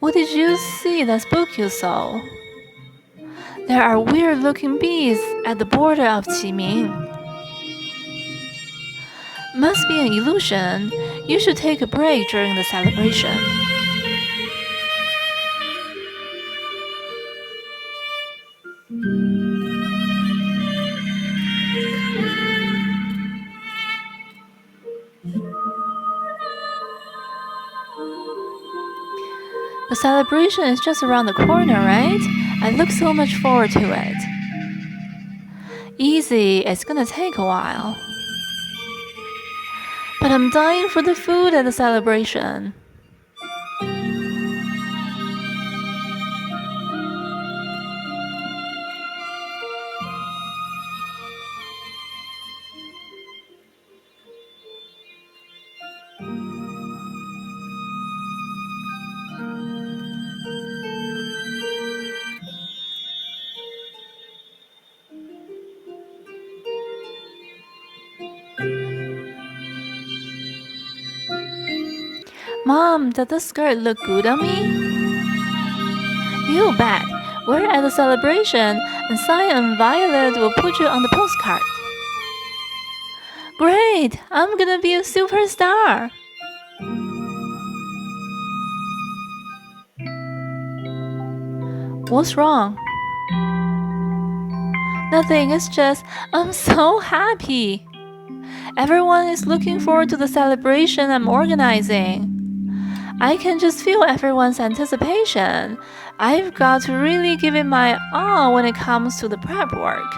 What did you see that spooked you so? There are weird-looking bees at the border of Qiming. Must be an illusion. You should take a break during the celebration. The celebration is just around the corner, right? I look so much forward to it. Easy, it's gonna take a while. But I'm dying for the food at the celebration. Mom, does this skirt look good on me? You bet. We're at the celebration, and Cyan and Violet will put you on the postcard. Great! I'm gonna be a superstar! What's wrong? Nothing, it's just I'm so happy. Everyone is looking forward to the celebration I'm organizing. I can just feel everyone's anticipation. I've got to really give it my all when it comes to the prep work.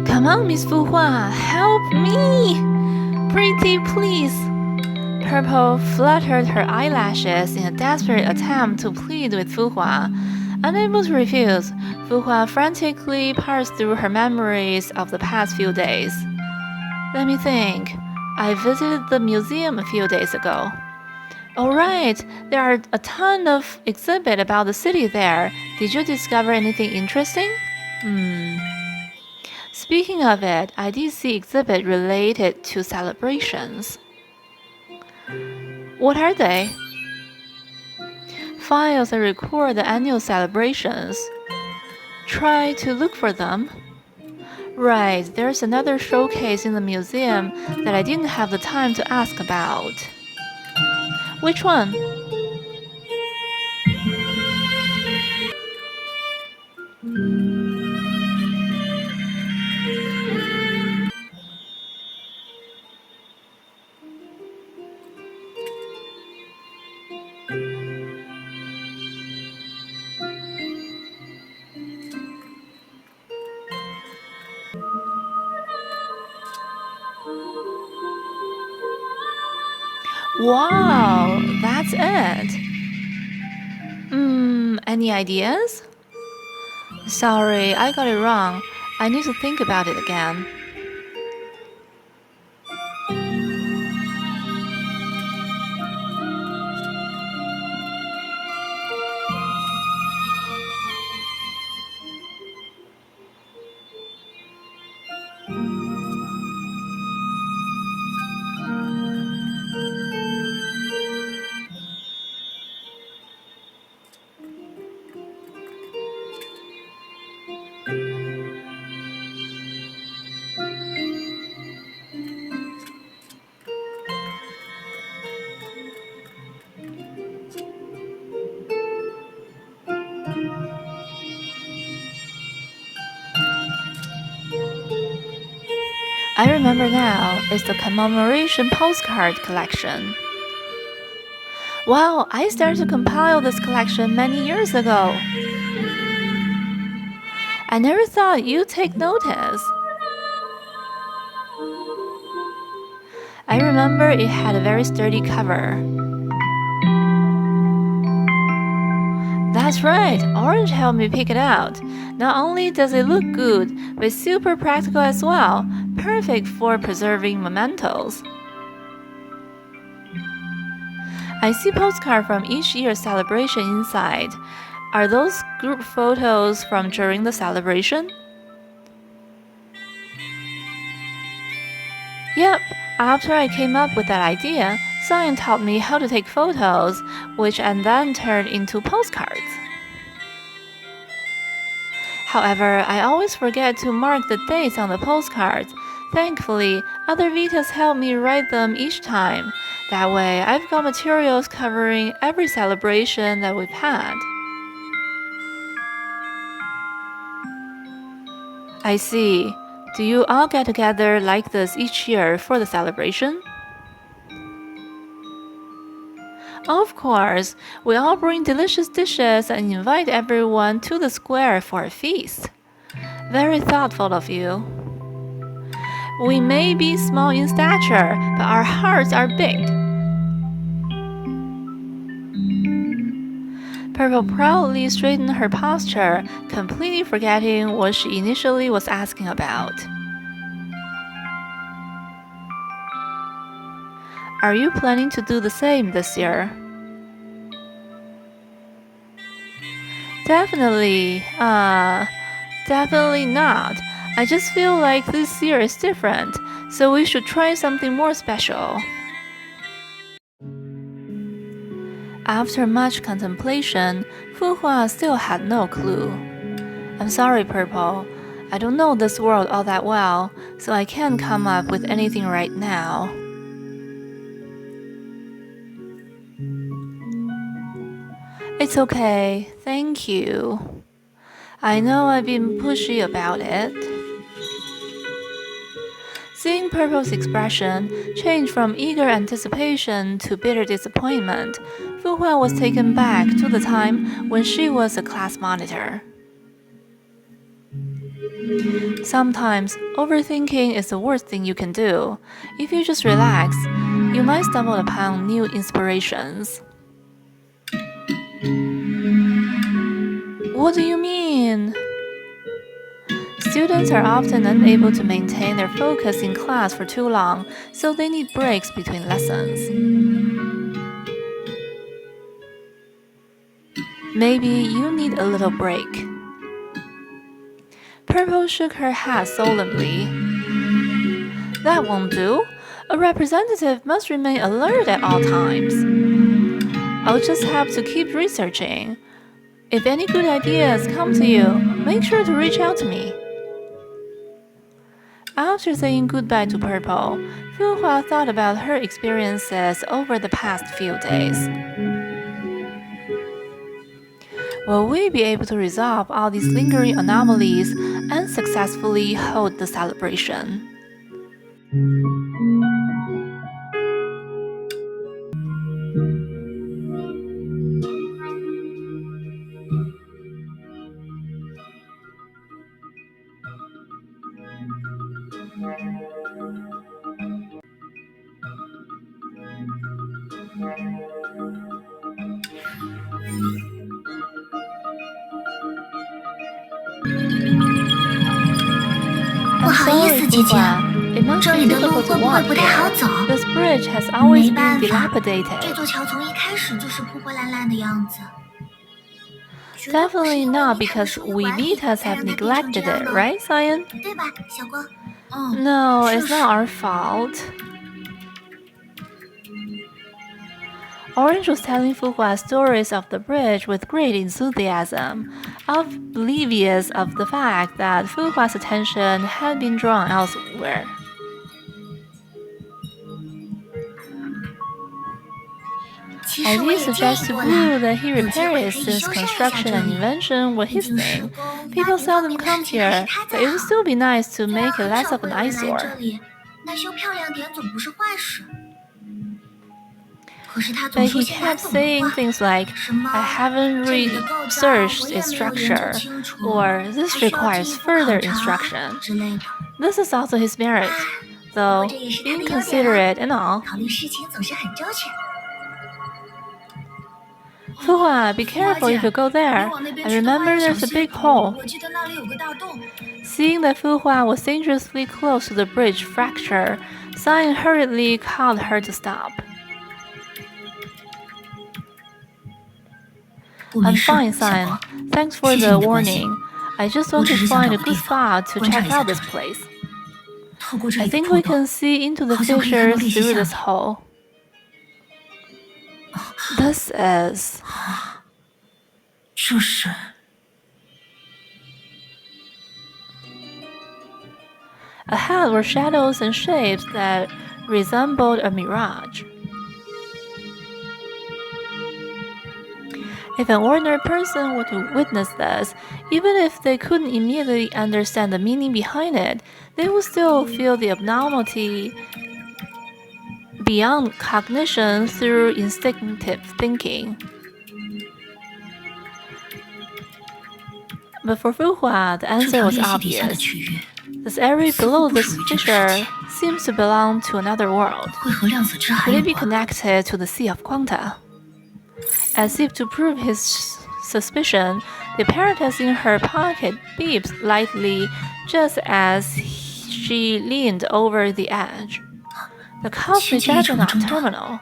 Come on, Miss Fuhua, help me! Pretty please. Purple fluttered her eyelashes in a desperate attempt to plead with Fuhua. Unable to refuse, Fuhua frantically parsed through her memories of the past few days. Let me think. I visited the museum a few days ago. Oh right, there are a ton of exhibits about the city there. Did you discover anything interesting? Speaking of it, I did see exhibits related to celebrations. What are they? Files that record the annual celebrations. Try to look for them. Right, there's another showcase in the museum that I didn't have the time to ask about. Which one? Wow, that's it. Any ideas? Sorry, I got it wrong. I need to think about it again. I remember now, it's the commemoration postcard collection. Wow, I started to compile this collection many years ago. I never thought you'd take notice. I remember it had a very sturdy cover. That's right, Orange helped me pick it out. Not only does it look good, but it's super practical as well, perfect for preserving mementos. I see postcards from each year's celebration inside. Are those group photos from during the celebration? Yep, after I came up with that idea, Xian taught me how to take photos, which I then turned into postcards. However, I always forget to mark the dates on the postcards. Thankfully, other Vitas help me write them each time. That way, I've got materials covering every celebration that we've had. I see. Do you all get together like this each year for the celebration? Of course, we all bring delicious dishes and invite everyone to the square for a feast. Very thoughtful of you. We may be small in stature, but our hearts are big. Purple proudly straightened her posture, completely forgetting what she initially was asking about. Are you planning to do the same this year? Definitely not. I just feel like this year is different, so we should try something more special. After much contemplation, Fu Hua still had no clue. I'm sorry, Purple. I don't know this world all that well, so I can't come up with anything right now. It's okay, thank you. I know I've been pushy about it. Seeing Purple's expression change from eager anticipation to bitter disappointment, Fu Hua was taken back to the time when she was a class monitor. Sometimes, overthinking is the worst thing you can do. If you just relax, you might stumble upon new inspirations. What do you mean? Students are often unable to maintain their focus in class for too long, so they need breaks between lessons. Maybe you need a little break. Purple shook her head solemnly. That won't do. A representative must remain alert at all times. I'll just have to keep researching. If any good ideas come to you, make sure to reach out to me. After saying goodbye to Purple, Fu Hua thought about her experiences over the past few days. Will we be able to resolve all these lingering anomalies and successfully hold the celebration? I'm sorry, Fu Hua. It must be difficult to walk here. This bridge has always been dilapidated. Definitely not because we Vitas have neglected it, right, Xian? No, it's not our fault. Orange was telling Fu Hua stories of the bridge with great enthusiasm, oblivious of the fact that Fu Hua's attention had been drawn elsewhere. Ideas suggest to Blue that he repair it since construction and invention were his thing. People seldom come here, but it would still be nice to make it less of an eyesore. But he kept saying things like, I haven't researched its structure, or this requires further instruction. This is also his merit, though being considerate and all. Fu Hua, be careful if you go there. I remember there's a big hole. Seeing that Fu Hua was dangerously close to the bridge fracture, Xian hurriedly called her to stop. I'm fine, Xian. Thanks for the warning. I just want to find a good spot to check out this place. I think we can see into the fissures through this hole. This is... 这是 Ahead were shadows and shapes that resembled a mirage. If an ordinary person were to witness this, even if they couldn't immediately understand the meaning behind it, they would still feel the abnormality beyond cognition through instinctive thinking. But for Fu Hua, the answer was obvious. This area below this fissure seems to belong to another world. Could it be connected to the Sea of Quanta? As if to prove his suspicion, the apparatus in her pocket beeps lightly just as she leaned over the edge. The cosmic judgment terminal.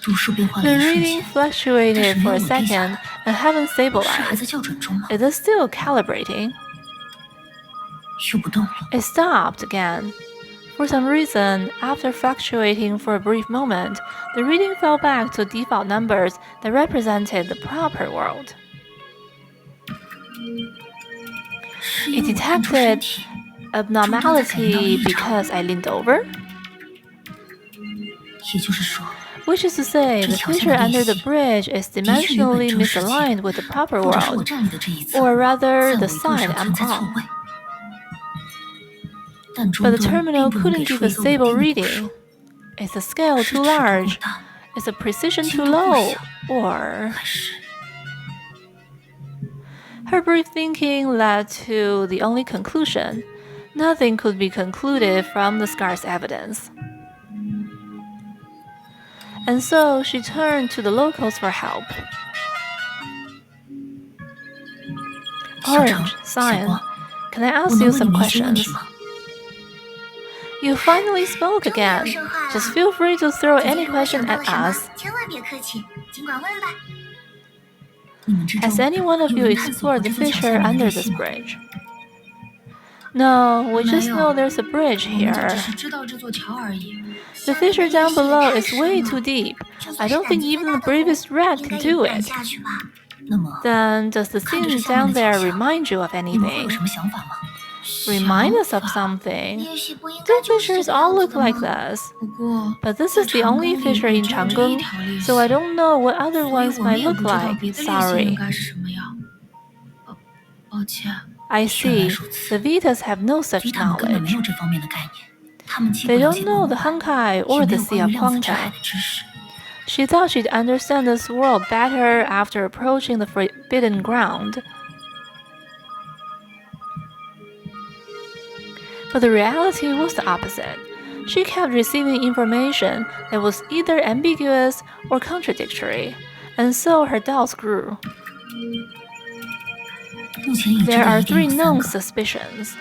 The reading fluctuated for a second and haven't stabilized. It is still calibrating. It stopped again. For some reason, after fluctuating for a brief moment, the reading fell back to default numbers that represented the proper world. It detected abnormality because I leaned over? Which is to say, the fissure under the bridge is dimensionally misaligned with the proper world, or rather, the side I'm on. But the terminal couldn't give a stable reading. Is the scale too large? Is the precision too low? Or... Her brief thinking led to the only conclusion. Nothing could be concluded from the scarce evidence. And so she turned to the locals for help. Orange, Cyan, can I ask you some questions? You finally spoke again. Just feel free to throw any question at us. Has any one of you explored the fissure under this bridge? No, we just know there's a bridge here. The fissure down below is way too deep. I don't think even the bravest rat can do it. Then does the scene down there remind you of anything? Remind us of something? The fissures all look like this. But this is the only fissure in Chang'an, so I don't know what other ones might look like. Sorry. I see. The Vitas have no such knowledge. They don't know the Honkai or the Sea of Quanta. She thought she'd understand this world better after approaching the forbidden ground. But the reality was the opposite. She kept receiving information that was either ambiguous or contradictory, and so her doubts grew. There are 3 known suspicions.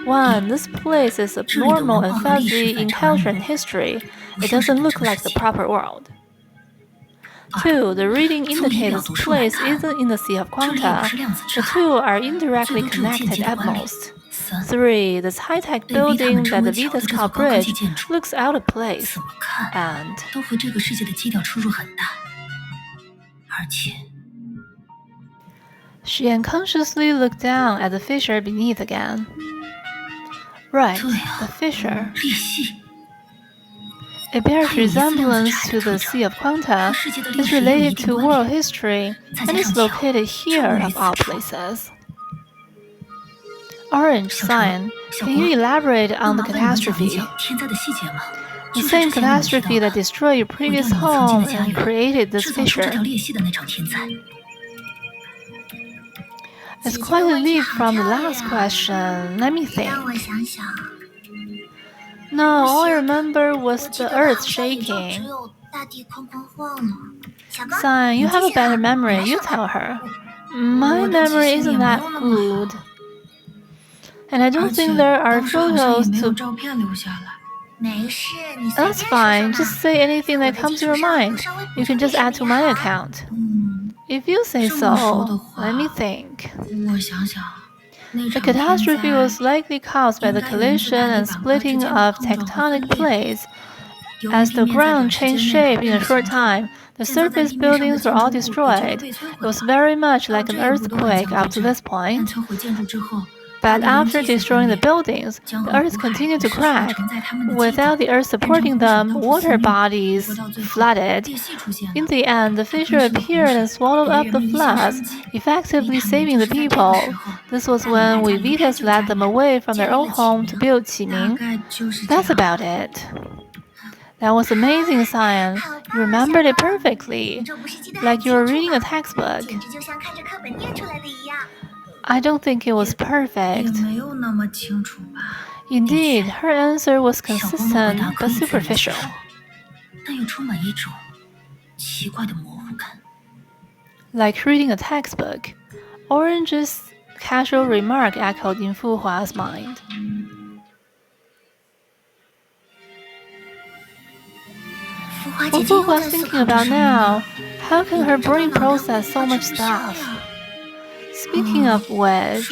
1. This place is abnormal and fuzzy in culture and history. It doesn't look like the proper world. 2. The reading indicates this place isn't in the Sea of Quanta. The 2 are indirectly connected at most. 3. This high-tech building that the Vitas call bridge looks out of place. And... She unconsciously looked down at the fissure beneath again. Right, the fissure. It bears resemblance to the Sea of Quanta, is related to world history, and is located here of all places. Orange, Cyan, can you elaborate on the catastrophe? The same catastrophe that destroyed your previous home and created this fissure. It's quite a leap from the last question. Let me think. No, all I remember was the earth shaking. Cyan, you have a better memory. You tell her. My memory isn't that good. And I don't think there are photos to... That's fine. Just say anything that comes to your mind. You can just add to my account. If you say so, let me think. The catastrophe was likely caused by the collision and splitting of tectonic plates, As the ground changed shape in a short time, the surface buildings were all destroyed. It was very much like an earthquake up to this point. But after destroying the buildings, the earth continued to crack. Without the earth supporting them, water bodies flooded. In the end, the fissure appeared and swallowed up the floods, effectively saving the people. This was when we Vitas led them away from their own home to build Qiming. That's about it. That was amazing, Cyan. You remembered it perfectly, like you were reading a textbook. I don't think it was perfect. Indeed, her answer was consistent but superficial. Like reading a textbook, Orange's casual remark echoed in Fu Hua's mind. What Fu Hua's thinking about now? How can her brain process so much stuff? Speaking of which,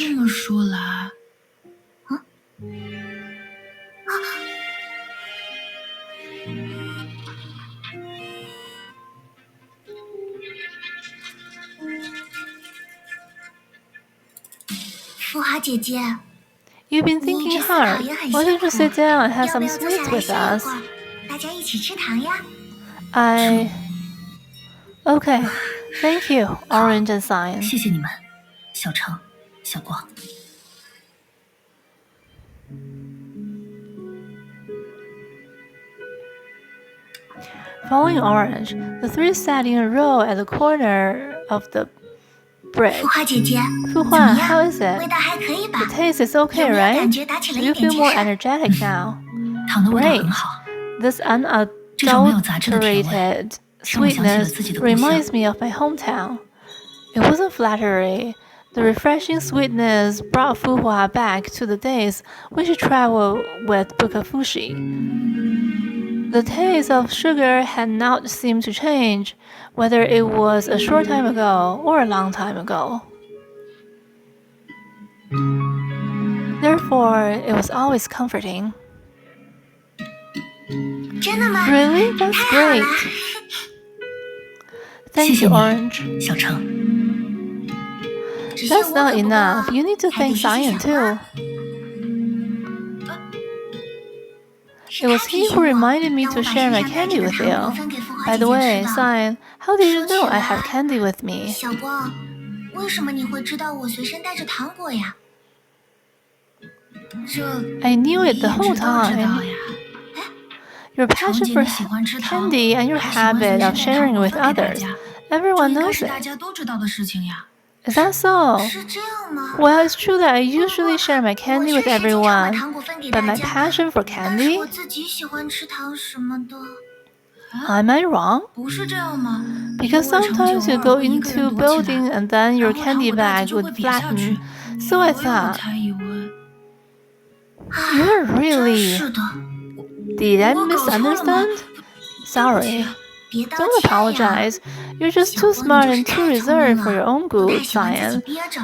you've been thinking hard. Why don't you sit down and have some sweets with us? Okay, thank you, Orange and Cyan. 谢谢你们，小橙、小光。Following Orange, the three sat in a row at the corner of the bridge. Fu Hua, how is it? The taste is okay, right? Do you feel more energetic now? Great. This unadulterated sweetness reminds me of my hometown. It wasn't flattery. The refreshing sweetness brought Fu Hua back to the days when she traveled with Bukafushi. The taste of sugar had not seemed to change, whether it was a short time ago or a long time ago. Therefore, it was always comforting. Really? That's great. Thank you, Orange. 小橙。 That's not enough. You need to thank Cyan too. It was he who reminded me to share my candy with you. By the way, Cyan, how did you know I have candy with me? I knew it the whole time. Your passion for candy and your habit of sharing with others. Everyone knows it. Is that so? Well, it's true that I usually share my candy with everyone, but my passion for candy? Am I wrong? Because sometimes you go into a building and then your candy bag would flatten, so I thought, you're really... Did I misunderstand? Sorry. Don't apologize. You're just too smart and too reserved for your own good, Cyan.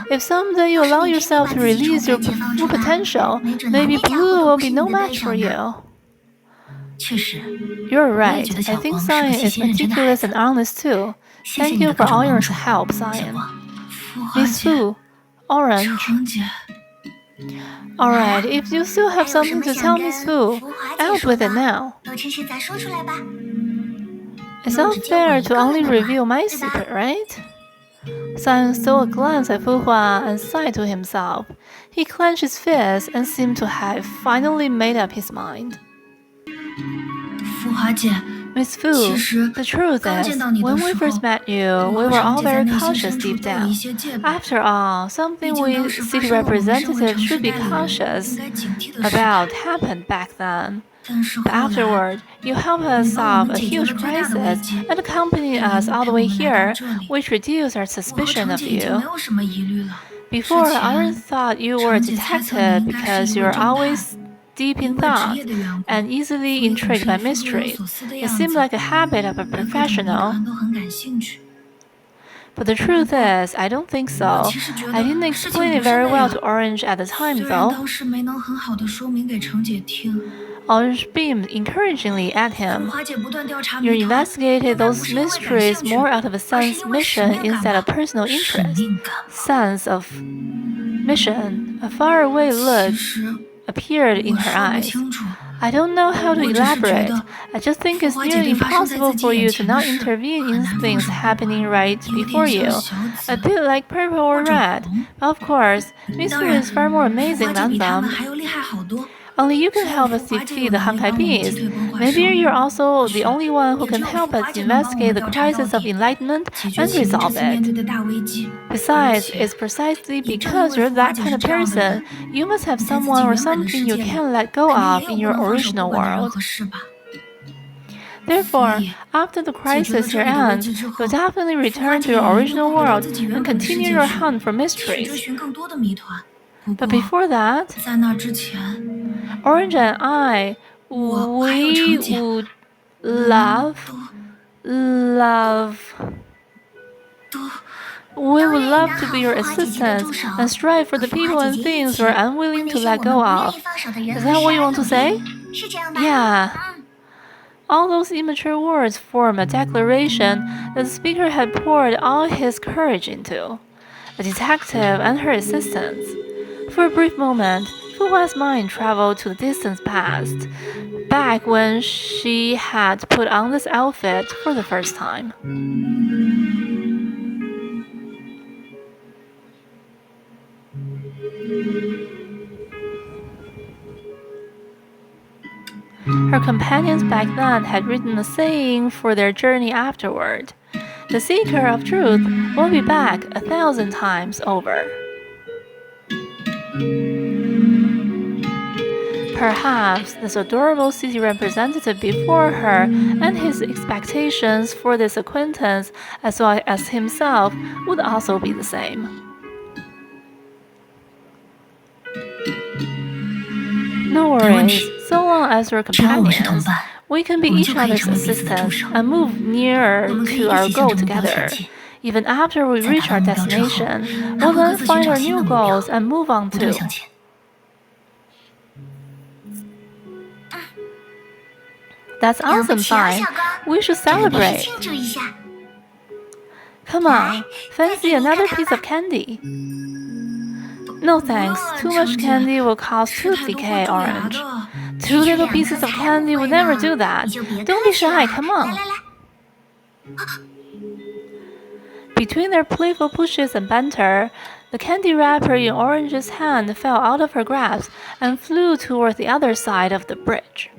If someday you allow yourself to release your full potential, maybe Blue will be no match for you. You're right. I think Cyan is meticulous and honest too. Thank you for all your help, Cyan. Miss Fu, Orange. Alright, if you still have something to tell Miss Fu, out with it now. It's not fair to only reveal my secret, right? Cyan stole a glance at Fu Hua and sighed to himself. He clenched his fist and seemed to have finally made up his mind. Miss Fu, the truth is, when we first met you, we were all very cautious deep down. After all, something we city representatives should be cautious about happened back then. But afterward, you helped us solve a huge crisis and accompanied us all the way here, which reduced our suspicion of you. Before, I always thought you were a detective because you're always deep in thought and easily intrigued by mystery. It seemed like a habit of a professional. But the truth is, I don't think so. I didn't explain it very well to Orange at the time, though. Orange beamed encouragingly at him. 花姐不断调查 You 谜团， investigated 应该不 those 是因为感兴 mysteries 趣， more out of a 而是 sense 因为使 mission 命感 instead of 吧。 personal 使 interest. 命感吧。 Sense of mission, a faraway 其 look 实 appeared in 我 her 说不 eyes. 清楚， I don't know how to 我只是觉 elaborate. 得 I just think 浮 it's 华姐 nearly 对发生在 impossible 自己 for 眼 you to 前的 not 事 intervene 很 in 难放 things 手不 happening 管， right 有 before 点 you. 像小 A 紫 bit like purple or 或者 red. 红。 Of course, Miss 当 Fu 然， is far more 浮 amazing 华姐 than 比他们 them. 还要厉害好多。 Only you can 只有 help us 浮华姐 defeat 有 the 能力 Honkai 帮我们击 beast. 退崩坏 Maybe 兽， you're also 或 the 许 only one who 也只 can 有 help 浮 us 华姐能帮我 investigate 们 the 调查到 crisis of 底， enlightenment 解决 and 起这 resolve 次面 it. 对的大危机。 Besides, 而且 it's precisely 也正 because 因为 you're 浮华 that 姐 kind 是 of 这样的人， person, you must have 你在自己 someone or 原本的 something 世 you 界里， can't let go 肯定 of 也有 in 不 your 能放手不 original 管的人 world. 和事吧。 Therefore, 所以 after the 解决了 crisis 这 here 里的危 ends, 机之后， you'll definitely 浮华 return to 姐 your 也会 original 回到 world 自己原 and 本的世 continue 界 your 去， hunt for 继续追 mysteries. 寻更多的谜团。不 But 过， before that, 在那之前， Orange and I, 我还有 we 程姐 would 我们 love. 都 We 都 would 愿意 love 当 to 好 be your 浮华姐姐的 assistants 助手， and strive for 和 the 浮华 people 姐 and 姐一 things 起 we're 为 unwilling 那 to 些 let 我 go 们不愿 of. 意放手的人 Is 和 that 事 what you 而 want to 努 say? 力，是这样吧？ Yeah. 嗯。 All those immature words form a declaration that the speaker had poured all his courage into. A detective and her assistants. For a brief moment, Fu Hua's mind traveled to the distant past, back when she had put on this outfit for the first time. Her companions back then had written a saying for their journey afterward. The seeker of truth will be back 1,000 times over. Perhaps this adorable city representative before her and his expectations for this acquaintance as well as himself would also be the same. No worries, so long as we're 只要我是同 companions, 伴， we can be 我们 each 就可以 other's 成为彼此的助 assistants 手。 and move 我 nearer 们可以 to 一 our 起向 goal 着目标前 together. 进。 Even after we 在 reach 达 our 到目标之后， destination, 还 we'll 会各 then 自寻 find 找 our 新的 new 目标， goals and move on 不断 too. 向前。 That's 了不 awesome 起啊， fine. 小刚！ We should 这个必须 celebrate. 庆祝一下。 Come on, fancy another piece of candy. No thanks, too much candy will cause 吃 tooth 太多会 decay, 蛀牙 Orange. 的。 Two little pieces of candy would never do that. 你就别 Don't 客 be 气了。 shy, come 来 on. 来来， Between their playful pushes and banter, the candy wrapper in Orange's hand fell out of her grasp and flew toward the other side of the bridge.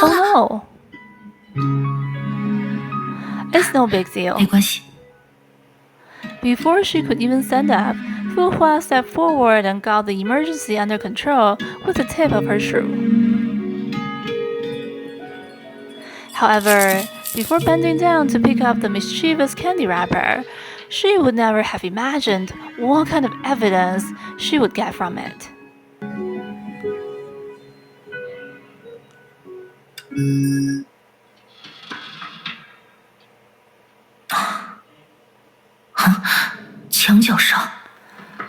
Oh no! It's no big deal. 没关系。 Before she could even stand up, Fu Hua stepped forward and got the emergency under control with the tip of her shoe. However, before bending down to pick up the mischievous candy wrapper, she would never have imagined what kind of evidence she would get from it.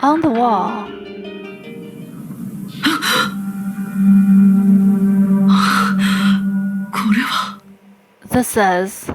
On the wall. This is